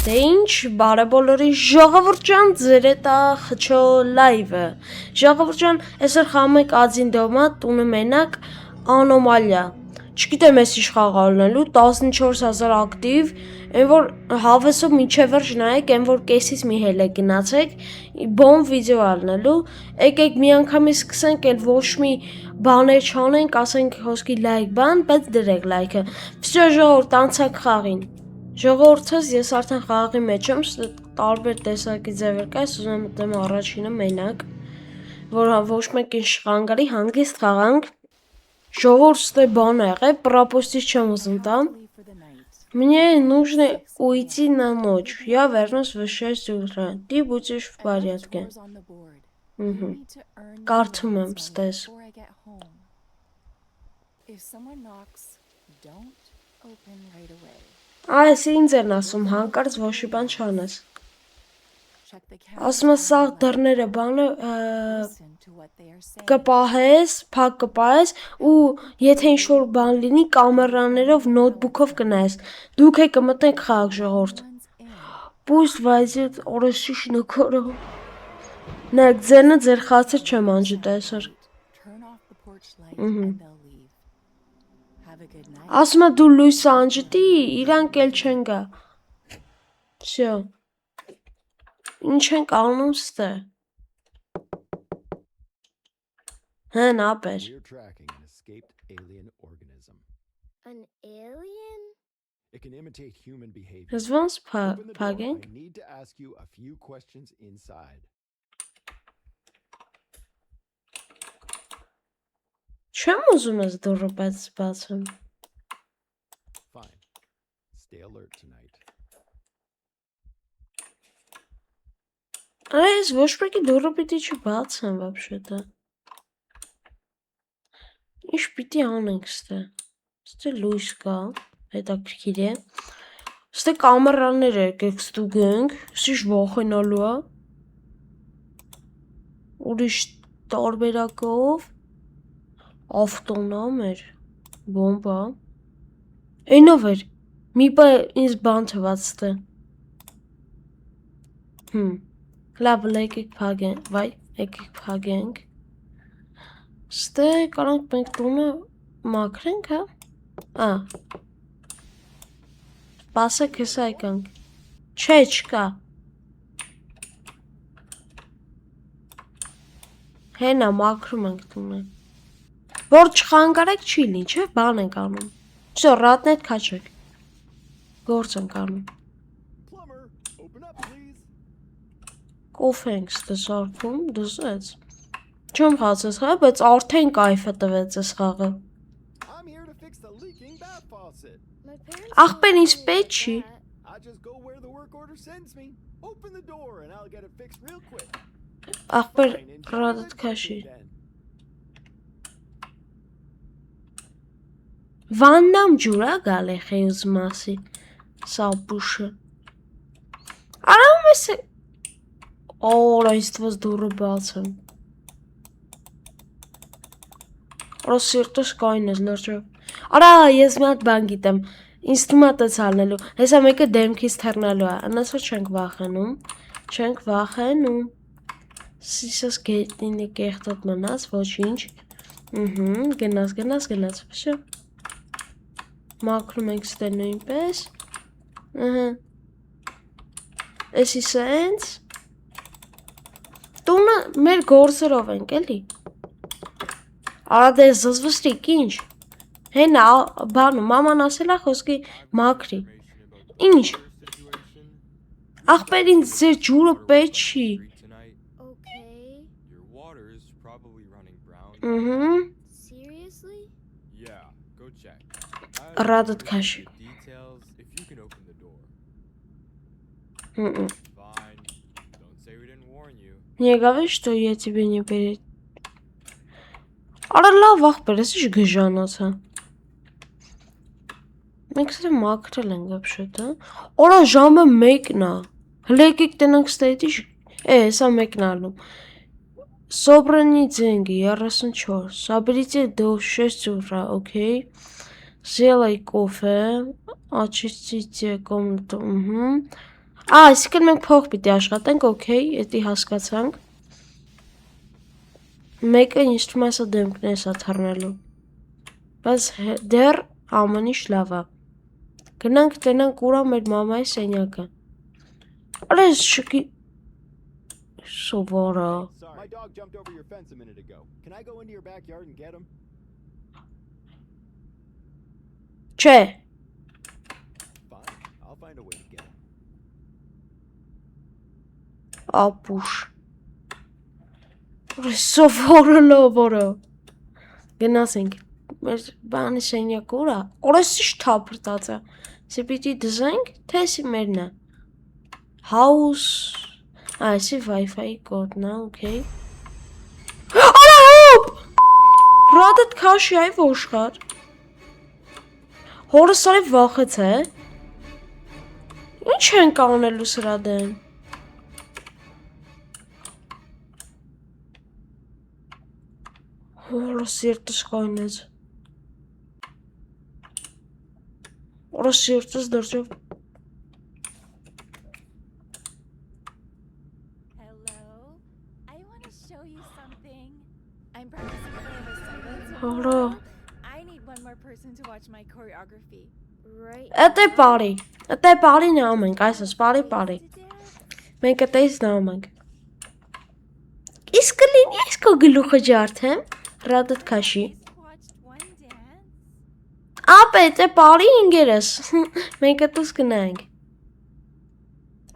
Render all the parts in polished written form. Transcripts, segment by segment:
Դե ինչ, բարեբոլորի ժողովուրդ ջան, ձեր հետ է խչո լայվը։ Ժողովուրդ ջան, այսօր խաղում ենք Adzին դոմա, տունը մենակ, անոմալիա։ Չգիտեմ ես ինչ խաղ ալնելու, 14000 ակտիվ, այն որ հավեսով միջև վերջ նայեք, այն որ կեսից մի հել է գնացեք, բոմ վիդեո ալնելու, եկեք մի անգամից սկսենք, էլ ոչ մի բաներ չանենք, ասենք հոսքի լայք բան, բայց դրեք լայքը։ Վсё ժողովուրդ, անցանք խաղին։ Ժողովուրդս ես արդեն խաղի մեջ եմ, տարբեր տեսակի ձևեր կա, ես ուզում եմ մտնեմ առաջինը մենակ, որ ոչ մեկին շղանգարի, հանգիստ խաղանք։ Ժողովուրդ ստե բան է եղել, пропустить չեմ ուզում տամ։ Мне нужно уйти на ночь. Я вернусь в 6 утра. Ты будешь в порядке. Կարդում եմ ստես։ Այս ինձ են ասում, հանկարծ ոչի բան չանես։ Ասում եմ սաղ դռները բանը կպահես, փակ կպահես ու եթե ինչ-որ բան լինի կամերաներով, նոթբուքով կնայես։ Դուք եք մտնեք խաղ ժողովուրդ։ Պուստ վայզիտ օրեսիշ նքորը։ Նեք ձենը ձեր խացը չեմ անջուտ այսօր։ Ասում եմ դու լույսը անջտի, իրանք էլ չեն գա։ Всё։ Ինչ ենք անում ստե։ Հեն ապեր։ An alien? It can imitate human behavior. Ես ոնց Open the door. փագենք։ I need to ask you a few questions inside. Չեմ ուզում ես դուրը բացեմ։ Fine. Stay alert tonight. Այս ոչ մեկի դուրը պիտի չբացեմ вообще-то։ Ինչ պիտի անենք ստե։ Ստե լույս կա, հետաքրքիր է։ Ստե կամերաներ եկեք ստուգենք, սիշ ողենալու է։ Ուրիշ տարբերակով ավտոնա մեր բոմբա։ Այնով էր։ Մի բա ինձ բան թված ստե։ Լավ, եկեք փագենք, վայ, եկեք փագենք։ Ստե կարանք մենք տունը մաքրենք, հա։ Սպասեք, հեսա եկանք։ Չէ, չկա։ Հենա, մաքրում ենք տունը։ Որ չխանգարեք չի լինի, չէ, բան ենք անում։ Всё, ռատնետ քաչեք։ Գործ ենք անում։ Plumber, open up, please. Կոֆե ենք ստե սարքում, դզեց։ Չեմ խացես խաղը, բայց արդեն կայֆը տվեց այս խաղը։ I'm here to fix the leaking bath faucet. My parents Ախպեր told me ինձ to պետք do չի։ that. I just go where the work order sends me. Open the door and I'll get it fixed real quick. Ախպեր Fine, enjoy ռադդ your քաշի։ cooking then. Վաննամ ջուր է գալ է խեյուզ մասի։ Սապուշը։ Արամ ես է։ Օր այստվազ դուրը բացեմ։ Արա սիրտս կայն ես լրջով։ Արա ես մի հատ բան գիտեմ։ Ինձ թվում է տես ալնելու։ Հեսա մեկը դեմքից թռնելու է։ Անասը չենք վախենում։ Չենք վախենում։ Սիսս գետնինի կեղտոտ մնաց, ոչինչ։ Գնաց։ Всё։ Մաքրում ենք ստե նույնպես։ Էսի սենց։ Տունը մեր գործերով ենք, էլի։ Արա դե զզվստիկ, ինչ։ Հենա, բանը, մաման ասել է խոսքի մաքրի։ Ինչ։ Ախպեր ինձ ձեր ջուրը պետք չի։ Okay. Your water is probably running brown. Seriously? Yeah, go check. Ռադդ քաշի։ Details if you can open the door. Fine. Don't say we didn't warn you. Не говори, что я тебе не перед... Արա լավ ախպեր, ես ինչ գժանոց է։ Մենք ստե մաքրել ենք вообще-то։ Արա ժամը 1-ն է։ Հլը եկեք տնանք ստե էտի հեսա 1-ն ալնում։ Собрани деньги, 34. Соберите до 6 утра, окей? Сделай кофе, очистите комнату. Այսինքն մենք փող պիտի աշխատենք, օքեյ, էդի հասկացանք։ Մեկը ինձ թվում է սա դեմքն է սա թռնելու։ Բայց դեռ ամեն ինչ լավ է։ Գնանք տենանք ուրա մեր մամայի սենյակը։ Արես շկի սովորա։ Sorry. My dog jumped over your fence a minute ago. Can I go into your backyard and get him? Չէ, Fine. I'll find a way to get him. ապուշ։ Արես սովորը լովորը։ Գնացինք։ Մեր բանի սենյակը ուրա։ Արես ինչ թափրտած է։ Սի պիտի դզենք, թե սի մերն է։ House Այսի Wi-Fi կոդն է, օքեյ։ Արա հոպ։ Ռադդ քաշի այ ոշխար։ Հորս արի վախեց է։ Ինչ ենք անելու սրա դեն։ Հորս երտս կայնեց։ Հորս երտս դրջով։ Hello. I want to show you something. I'm practicing for a recital Hello. tomorrow. I need one more person to watch my choreography. Right. Էտե բարի։ Էտե բարի նայում ենք, այսպես բարի բարի։ To dance? Մենք էտեից նայում ենք։ Իսկ կլինի այս քո գլուխը ջարդեմ, ռադդ քաշի։ Just watched one dance. Ապե էտե բարի ինգերս։ Մենք էտուս գնանք։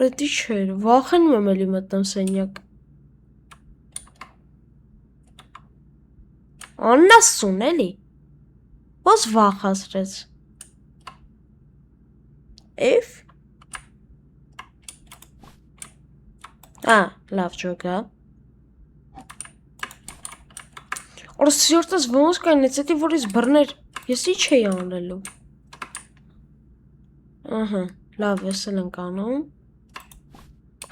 Ռետի չէր, վախենում եմ էլի մտնում սենյակ։ Աննասուն էլի։ Ոնց վախացրեց։ If լավ ջոկա։ Որ սյորտս ոնց կայնեց, էդի որ ես բռներ, ես ինչ էի անելու։ Ահա, լավ ես էլ ենք անում։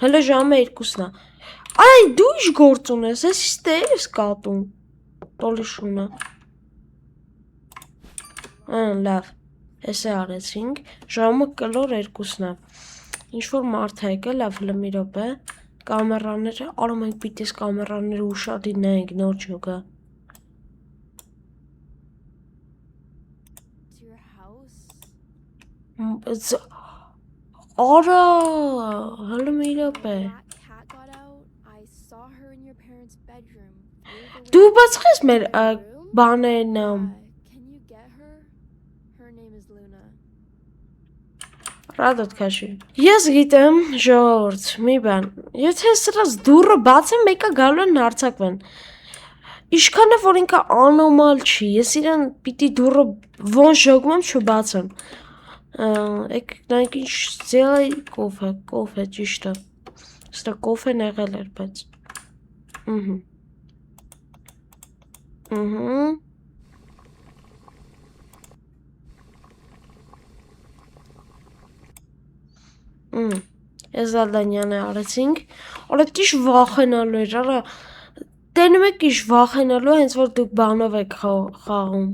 Հələ ժամը 2-ն է։ Այ դու ինչ գործ ունես, ես ստե ես կատում։ Տոլի շունը։ Լավ։ Ես է արեցինք, ժամը կլոր 2-ն է։ Ինչ-որ մարդ է եկել, լավ հլը մի րոպե, կամերաները, արա մենք պիտի ես կամերաները ուշադի նայենք, նոր ջոգա։ To your house. Արա, հլը մի րոպե։ That cat got out. I saw her in your parents' bedroom. Դու բացխես մեր Room? բաներն Can you get her? Her name is Luna. Ռադոտ քաշի։ Ես գիտեմ, ժողովուրդ, մի բան։ Եթե սրած դուրը բացեմ, մեկը գալու են հարցակվեն։ Ինչքան է որ ինքը անոմալ չի, ես իրան պիտի դուրը ոնց ժողում եմ չբացեմ։ Եկ նայք ինչ ձելայի կոֆե ճիշտ է։ Սրա կոֆեն եղել էր, բայց։ Ես Զալդանյանը արեցինք, օրդ իշ վախենալու էր, արա, տենում եք իշ վախենալու, հենց որ դուք բանով եք խաղում,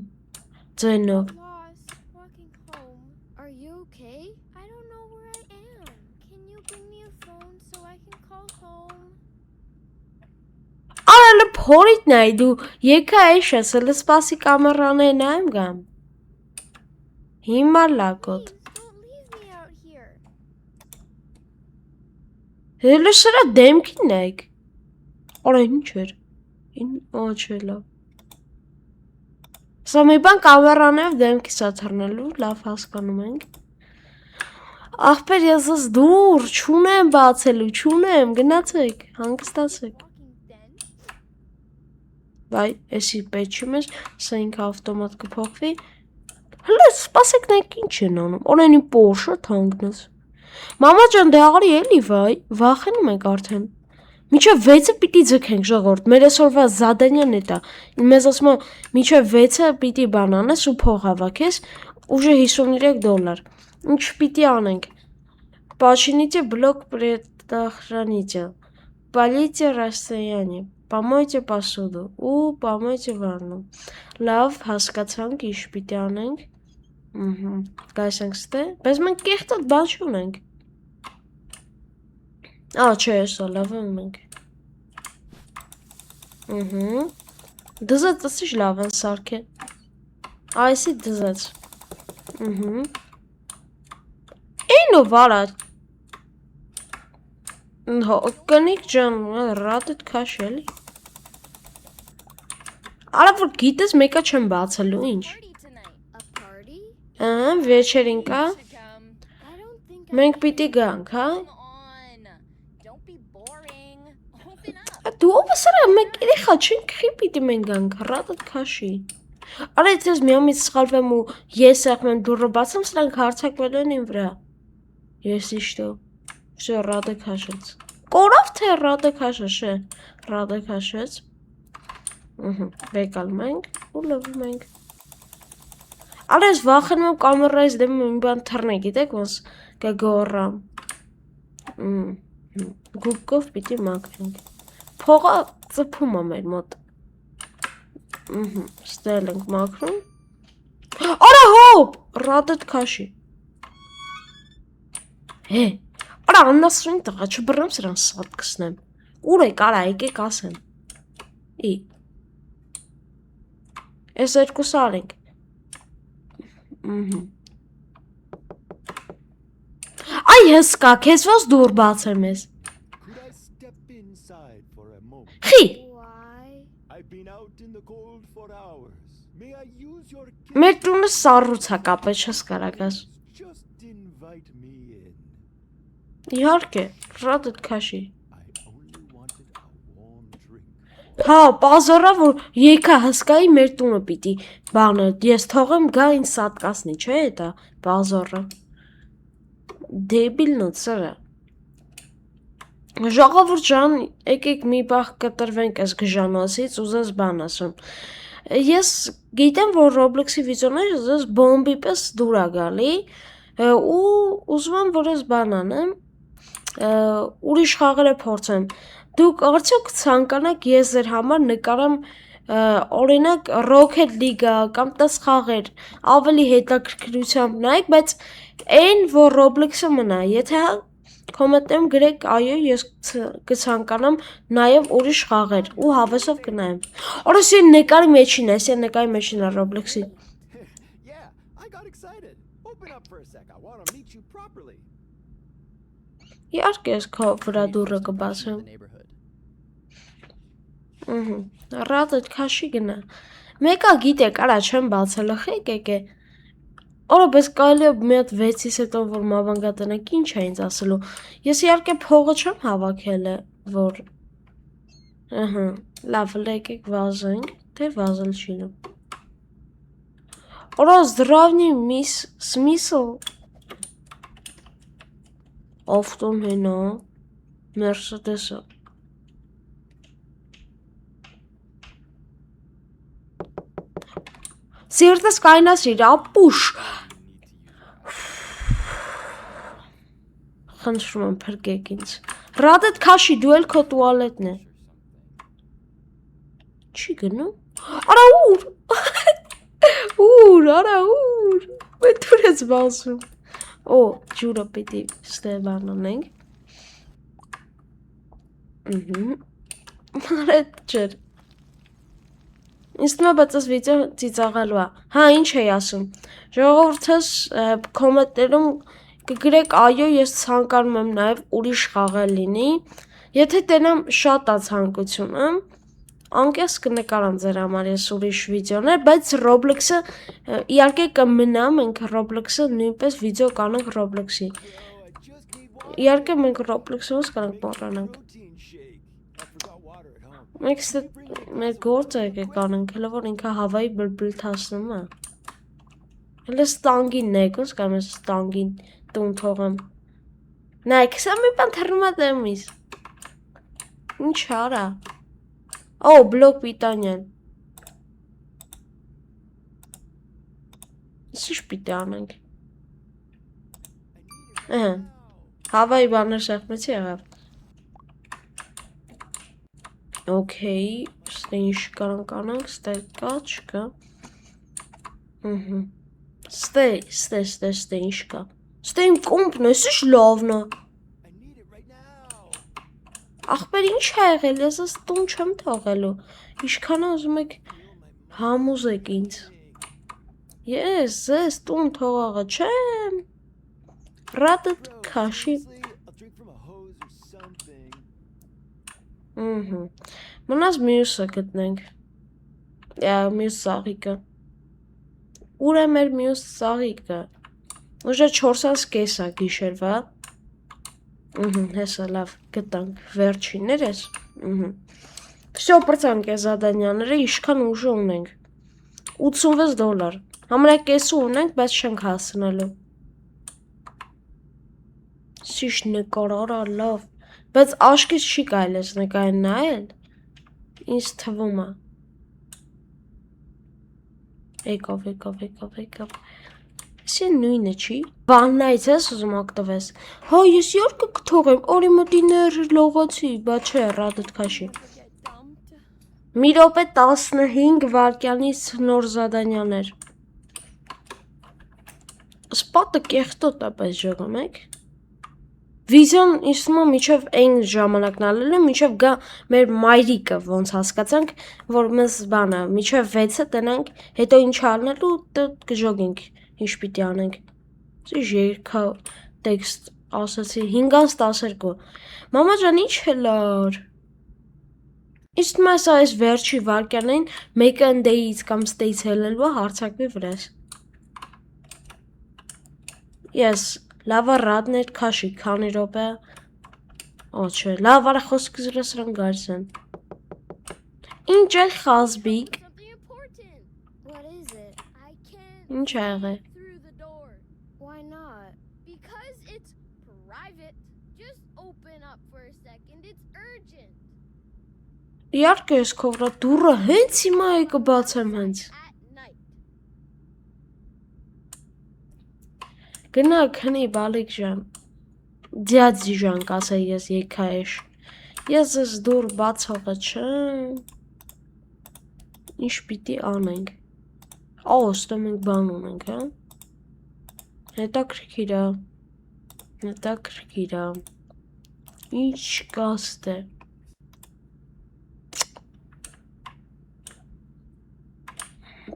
ձենով։ Lost. Walking home. Are you okay? I don't know where I am. Can you bring me a phone so I can call home? Արալը փորիտ նայ, դու եկա էշ ես, հլը սպասի կամերանե նայեմ գամ։ Հիմա լակոտ։ Please, don't leave me out here. Հելը սրա դեմքին նայք։ Արա ինչ էր։ Չէ լավ։ Սա մի բան կամերանով դեմքիս է թռնելու, լավ հասկանում ենք։ Աղբեր ես դուր, չունեմ բացելու, չունեմ, գնացեք, հանգստացեք։ Walking then. Վայ, էսի պետք չի մեզ, սա ինքը ավտոմատ կփոխվի։ Հլը սպասեք նայք ինչ են անում, օրենի Porsche թանկնս։ Մամա ջան, դե արի էլի վայ, վախենում եք արդեն։ Միջև 6-ը պիտի ձգենք ժողովուրդ, մեր այսօրվա զադանյան էտա։ Մեզ ասում է, միջև 6-ը պիտի բան անես ու փող հավաքես, ուժը $53։ Ինչ պիտի անենք։ Почините блок предохранитель. Полейте расстояние. Помойте посуду. У помойте ванну. Լավ, հասկացանք, ինչ պիտի անենք։ Գայսանք ստե, բայց մենք կեղտոտ բան չունենք։ Չէ, հեսա լավ եմ մենք։ Դզեց ասիշ լավ են սարք է։ Այսի դզեց։ Էնո վարատ։ Կնիկ ջան, ռատդ քաշ էլի։ Արա որ գիտես մեկա չեմ բացելու, ինչ։ Party tonight. A party? Վերջերին կա։ You should come. I don't think I Մենք can. պիտի գանք, հա։ Come on. Don't be boring. Open up. Դու ով ես արա մեկ երեխա չենք խի պիտի մենք գանք, ռատդ քաշի։ Արա եթե ես միամից սխալվեմ ու ես եղեմ եմ դուրը բացեմ, սրանք հարցակվել են իմ վրա։ Ես իշտո։ Всё, ռադը քաշեց։ Կորավ թե ռադը քաշեց, չէ։ Ռադը քաշեց։ Բեկալ մենք ու լվում ենք։ Արա ես վախենում եմ կամերայից դեմ մի բան թռնե, գիտեք ոնց կգոռամ։ Գուկով պիտի մաքրենք։ Փողը ծփում է մեր մոտ։ Ստել ենք մաքրում։ Արա հոպ, ռադդ քաշի։ Հե, արա աննասրին տղա, չբռնեմ սրան սատ կսնեմ։ Ուր եք, արա, եկեք ասեմ։ Ի։ Ես երկուս արենք։ Այ հսկա, քեզ ոնց դուր բացեմ ես։ Could I step inside for a moment? Խի, Why? I've been out in the cold for hours. May I use your մեր տունը սառուց է կապել, չես կարակաս։ Just invite me in. Իհարկե, ռադդ քաշի։ I only wanted a warm drink. Հա, պազորա որ եկա հսկայի մեր տունը պիտի բանը, ես թողեմ գա ինձ սատկասնի, չէ էտա, պազորը։ Դեբիլն ու ծրը։ Ժողովուրդ ջան, եկեք մի բախ կտրվենք այս գժանոցից, ուզես բան ասեմ։ Ես գիտեմ, որ Roblox-ի վիդեոները ես բոմբի պես դուր է գալի, ու ուզում եմ, որ ես բան անեմ, ուրիշ խաղերը փորձեմ։ Դուք արդյոք ցանկանաք ես ձեր համար նկարեմ օրինակ Rocket League-ը կամ տես խաղեր ավելի հետաքրքրությամբ նայեք, բայց այն որ Roblox-ը մնա, եթե կոմենտներում գրեք այո ես կցանկանամ նաև ուրիշ խաղեր ու հավեսով կնայեմ։ Օրս ես նկարի մեջին է, ես նկարի մեջին է Roblox-ի։ Yeah, I got excited. Open up for a sec. I want to meet you properly. Իհարկե ես քո վրա դուռը կբացեմ։ Ռադդ քաշի գնա։ Մեկա գիտեք, արա չեմ բացել, եկեք է։ Օրա բայց կարելի է մի հատ 6-ից հետո որ մավանգա տնենք, ինչ է ինձ ասելու։ Ես իհարկե փողը չեմ հավաքել է, որ լավ, եկեք վազենք, թե վազել չի նո։ Օրա здравный смысл Ավտոմենա Mercedes-ը։ Սիրտս կայնացրիր, ապուշ։ Խնդրում եմ փրկեք ինձ։ Ռադդ քաշի, դու էլ քո տուալետն է։ Չի գնում։ Արա ուր։ Ուր, արա ուր։ Մեծ դուր ես բացում։ Օ, ջուրը պիտի ստեբան անենք։ Մարետ ջեր։ Ինձ թվում է բայց այս վիդեո ծիծաղալու է։ Հա, ինչ էի ասում։ Ժողովուրդս կոմենտներում կգրեք այո, ես ցանկանում եմ նաև ուրիշ խաղեր լինի։ Եթե տենամ շատ է ցանկությունը, անկես կնկարամ ձեր համար ես ուրիշ վիդեոներ, բայց Roblox-ը իհարկե կմնա, մենք Roblox-ը նույնպես վիդեո կանենք Roblox-ի։ Իհարկե մենք Roblox-ը ոնց կանենք մոռանանք։ Protein shake. I forgot water at home. Մենք մեր գործը եկեք կանենք, հələ որ ինքը հավայի բլբլթացնում է։ Հələ ստանգինն է, ոնց կամ ես ստանգին տուն թողեմ։ Նայեք, սա մի բան թռնում է դեմից։ Ինչ արա։ Օ, բլոկ պիտանյան։ Ինչ պիտի անենք։ Հավայի բաներ շախմեցի եղավ։ Okay, ստե ինչ կարանք անենք, ստե կա, չկա։ Ստե ինչ կա։ Ստե իմ կոմպն է, սիշ լավն է։ I need it right now. Ախպեր ինչ է եղել, ես ես տուն չեմ թողելու։ Ինչքան ուզում եք համոզեք ինձ։ Ես ես տուն թողողը չեմ։ Ռադդ քաշի։ I'll drink from a hose or something. Մնաց մյուսը գտնենք։ Մյուս սաղիկը։ Ուր է մեր մյուս սաղիկը։ Ուժը 4:30 է գիշերվա։ Հեսա լավ գտանք վերջիններս։ Всё, պրծանք է զադանյաները, ինչքան ուժը ունենք։ $86։ Համարյա կեսը ունենք, բայց չենք հասնելու։ Սիշ նկարարա լավ, բայց աշկից չի կարելի ես նկարեն նայել։ Ինձ թվում է։ Եկավ։ Սի նույնը չի։ Բաննայից ես ուզում ակտվես։ Հա, ես յորկը կթողեմ, օրի մոտիներ լողացի, բա չէ, ռադդ քաշի։ Get dumped. Մի րոպե 15 վայրկյանից նոր զադանյաներ։ Սպատը կեղտոտ է պես ժողում եք։ Վիզիոն իսմա միջև այն ժամանակն ալելու, միջև գա մեր մայրիկը ոնց հասկացանք, որ մեզ բանը, միջև 6-ը տնանք, հետո ինչ անելու, կժոգենք, ինչ պիտի անենք։ Սիշ երկա տեքստ ասացի, 5:12։ Մամա ջան, ինչ հելար։ Իսկ մաս այս վերջի վարկյանային մեկը ընդեից կամ ստեից հելելու հարցակվի վրես։ Ես լավա ռադներ քաշի, քանի րոպե։ Չէ, լավ արա խոսք զրը սրան գարսեն։ Ինչ է խազբիկ։ Something important. What is it? I can't Ինչ է եղել։ through the door. Why not? Because it's private. Just open up for a second. It's urgent. Իհարկե ես քովրա դուրը հենց հիմա է կբացեմ հենց։ At night. Գնա քնի բալիկ ջան։ Դյադի ջան կասե ես եկայեշ։ Ես ես դուր բացողը չեմ։ Ինչ պիտի անենք։ Ոստը մենք բան ունենք, հա։ Հետաքրքիր է։ Ինչ կաստ է։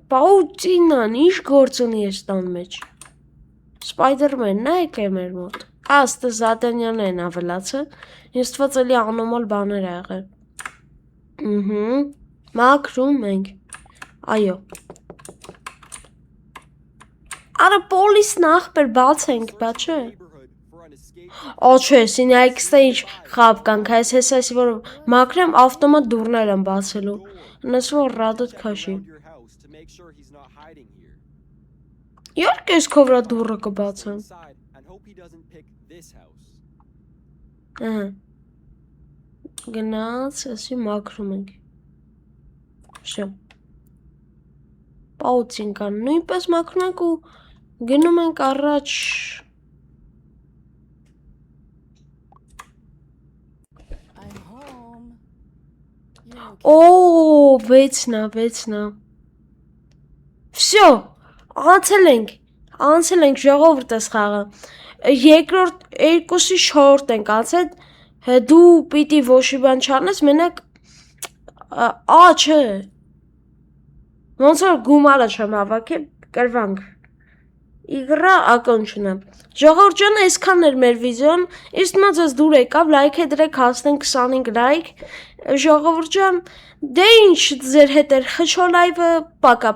Պաուտինան, ինչ գործ ունի ես տան մեջ։ Սպայդերմենն է եկե մեր մոտ։ Աստը զադանյան են ավելացը, ես թված էլի անոմալ բաներ է եղել։ Մակրում ենք։ Այո։ Արա պոլիսն ախպեր բաց ենք, բա չէ։ Չէ, սինայքստը ինչ խապ կանք, այս հեսասի, որ մակրեմ ավտոմատ դուրներ եմ բացելու։ Նես որ ռադոտ քաշի։ Իհարկե ես քո վրա դուռը կբացեմ։ Գնաց, ասի մակրում ենք։ Շո։ Պաուտին կան, նույնպես մակրում ենք ու գնում ենք առաջ։ I'm home. You're okay. Վեցնա։ Всё, անցել ենք ժողովուրդ ես խաղը։ Երկրորդ 2/4 ենք անցել, դու պիտի ոչի բան չանես, մենակ չէ։ Ոնց որ գումարը չեմ հավաքել, կրվանք։ Իգրա ակոնչնա։ Ժողովուրդ ջան, այսքանն էր մեր վիդեոն, իսկ մածես դուր եկավ, լայք է դրեք, հասնենք 25 լայք։ Ժողովուրդ ջան, դե ինչ ձեր հետ էր խչո լայվը, պակա։